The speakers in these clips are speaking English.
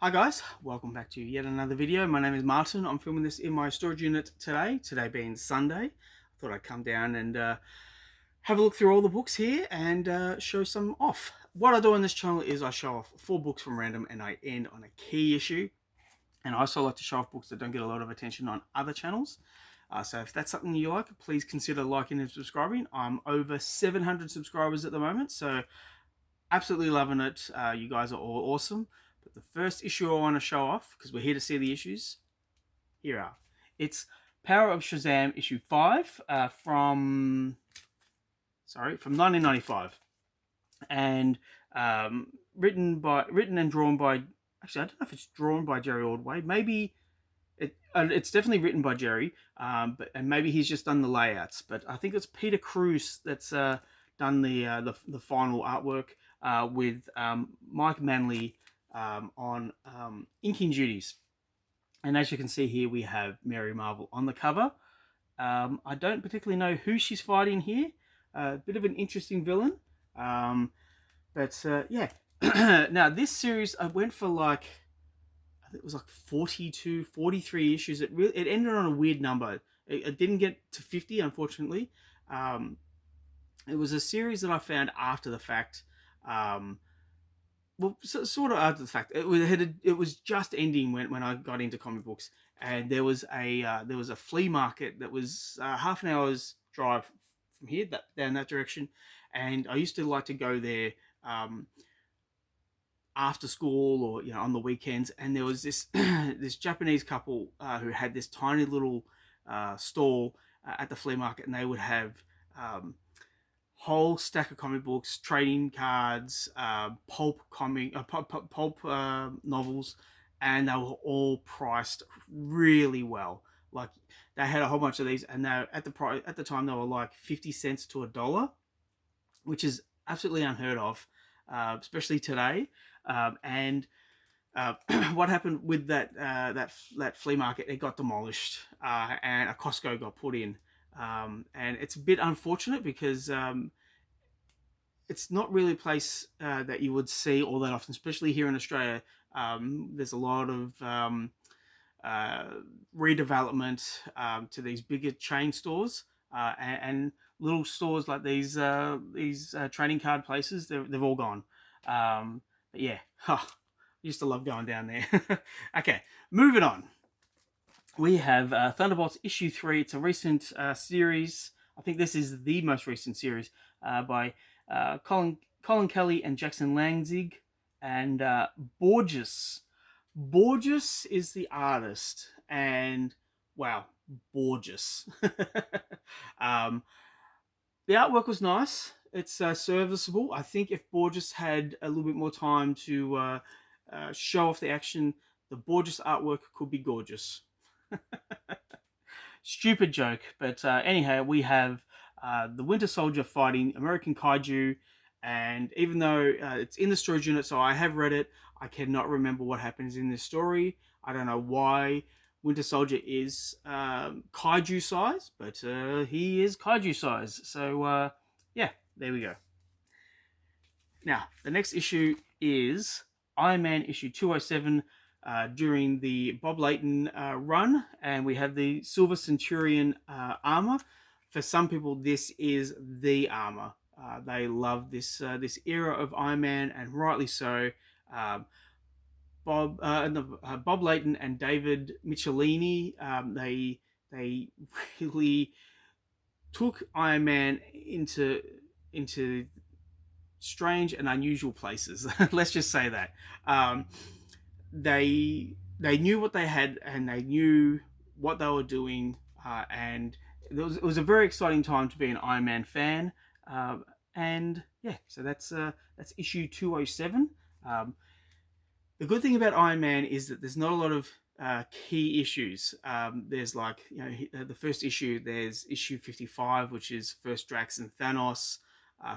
Hi guys, welcome back to yet another video. My name is Martin. I'm filming this in my storage unit today being Sunday. I thought I'd come down and have a look through all the books here and show some off. What I do on this channel is I show off 4 books from random and I end on a key issue. And I also like to show off books that don't get a lot of attention on other channels. So if that's something you like, please consider liking and subscribing. I'm over 700 subscribers at the moment, so absolutely loving it. You guys are all awesome. But the first issue I want to show off, because we're here to see the issues, here are. It's Power of Shazam issue 5 from 1995, and written and drawn by. Actually, I don't know if it's drawn by Jerry Ordway. Maybe it's definitely written by Jerry, and maybe he's just done the layouts. But I think it's Peter Cruz that's done the final artwork with Mike Manley on inking duties. And as you can see here, we have Mary Marvel on the cover. I don't particularly know who she's fighting here. A bit of an interesting villain. Yeah. Now, this series, I went for like, I think it was like 42, 43 issues. It ended on a weird number. It didn't get to 50, unfortunately. It was a series that I found after the fact. Sort of after the fact. It was just ending when I got into comic books, and there was a flea market that was half an hour's drive from here, down that direction, and I used to like to go there after school or on the weekends. And there was this this Japanese couple who had this tiny little stall at the flea market, and they would have whole stack of comic books, trading cards, pulp novels, and they were all priced really well. Like, they had a whole bunch of these, and they at the time they were like 50 cents to $1, which is absolutely unheard of, especially today. And what happened with that flea market? It got demolished, and a Costco got put in. And it's a bit unfortunate because it's not really a place that you would see all that often, especially here in Australia. There's a lot of uh, redevelopment to these bigger chain stores, and little stores like these trading card places. They've all gone. But yeah, I used to love going down there. Okay, moving on. We have Thunderbolts issue 3. It's a recent series. I think this is the most recent series by Colin Kelly and Jackson Langzig, and Borges. Borges is the artist, and wow, gorgeous. um, the artwork was nice. It's serviceable. I think if Borges had a little bit more time to show off the action, the Borges artwork could be gorgeous. Stupid joke, but anyhow, we have the Winter Soldier fighting American Kaiju, and even though it's in the storage unit, so I have read it, I cannot remember what happens in this story. I don't know why Winter Soldier is Kaiju size, but he is Kaiju size. So yeah, there we go. Now, the next issue is Iron Man issue 207, during the Bob Layton run, and we have the Silver Centurion armor. For some people, this is the armor. They love this era of Iron Man, and rightly so. Um, Bob Layton and David Michelinie, they really took Iron Man into strange and unusual places. Let's just say that. They knew what they had, and they knew what they were doing, and it was a very exciting time to be an Iron Man fan. And yeah, so that's issue 207. The good thing about Iron Man is that there's not a lot of key issues. There's like, the first issue, there's issue 55, which is first Drax and Thanos,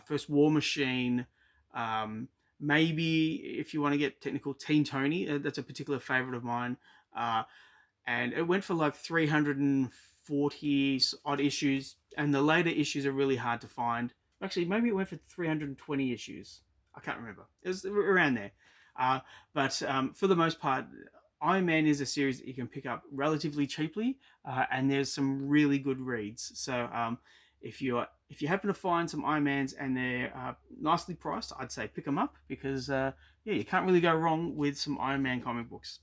first War Machine, maybe, if you want to get technical, Teen Tony. That's a particular favorite of mine. And it went for like 340 odd issues, and the later issues are really hard to find. Actually, maybe it went for 320 issues. I can't remember. It was around there. But for the most part, Iron Man is a series that you can pick up relatively cheaply, and there's some really good reads. So if you happen to find some Iron Mans and they're nicely priced, I'd say pick them up because yeah, you can't really go wrong with some Iron Man comic books.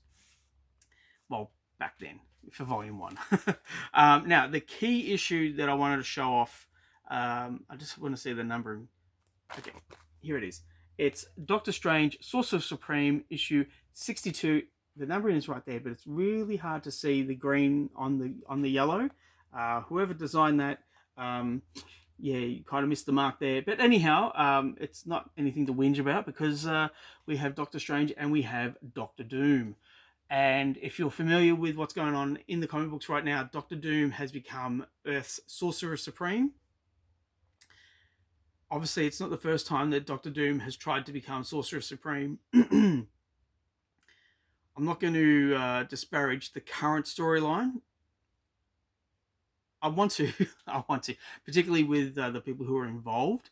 Well, back then for Volume 1. Now, the key issue that I wanted to show off, I just want to see the numbering. Okay, here it is. It's Doctor Strange, Sorcerer Supreme, issue 62. The numbering is right there, but it's really hard to see the green on the yellow. Whoever designed that, yeah, you kind of missed the mark there. But anyhow, it's not anything to whinge about because we have Doctor Strange and we have Doctor Doom. And if you're familiar with what's going on in the comic books right now, Doctor Doom has become Earth's Sorcerer Supreme. Obviously, it's not the first time that Doctor Doom has tried to become Sorcerer Supreme. I'm not going to disparage the current storyline. I want to, particularly with the people who are involved.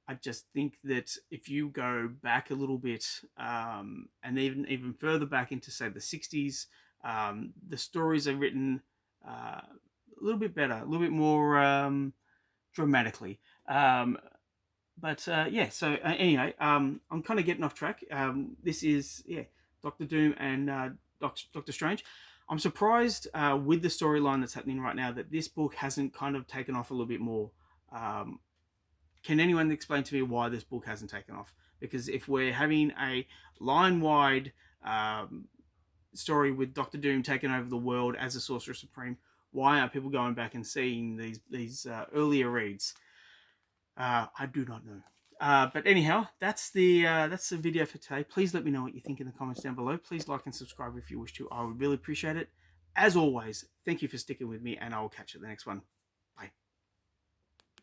I just think that if you go back a little bit, and even further back into say the 60s, the stories are written a little bit better, a little bit more dramatically. But yeah, so anyway, I'm kind of getting off track. This is Doctor Doom and Doctor Strange. I'm surprised with the storyline that's happening right now that this book hasn't kind of taken off a little bit more. Can anyone explain to me why this book hasn't taken off? Because if we're having a line-wide story with Doctor Doom taking over the world as a Sorcerer Supreme, why aren't people going back and seeing these earlier reads? I do not know. But anyhow, that's the video for today. Please let me know what you think in the comments down below. Please like and subscribe if you wish to. I would really appreciate it. As always, thank you for sticking with me, and I will catch you at the next one. Bye.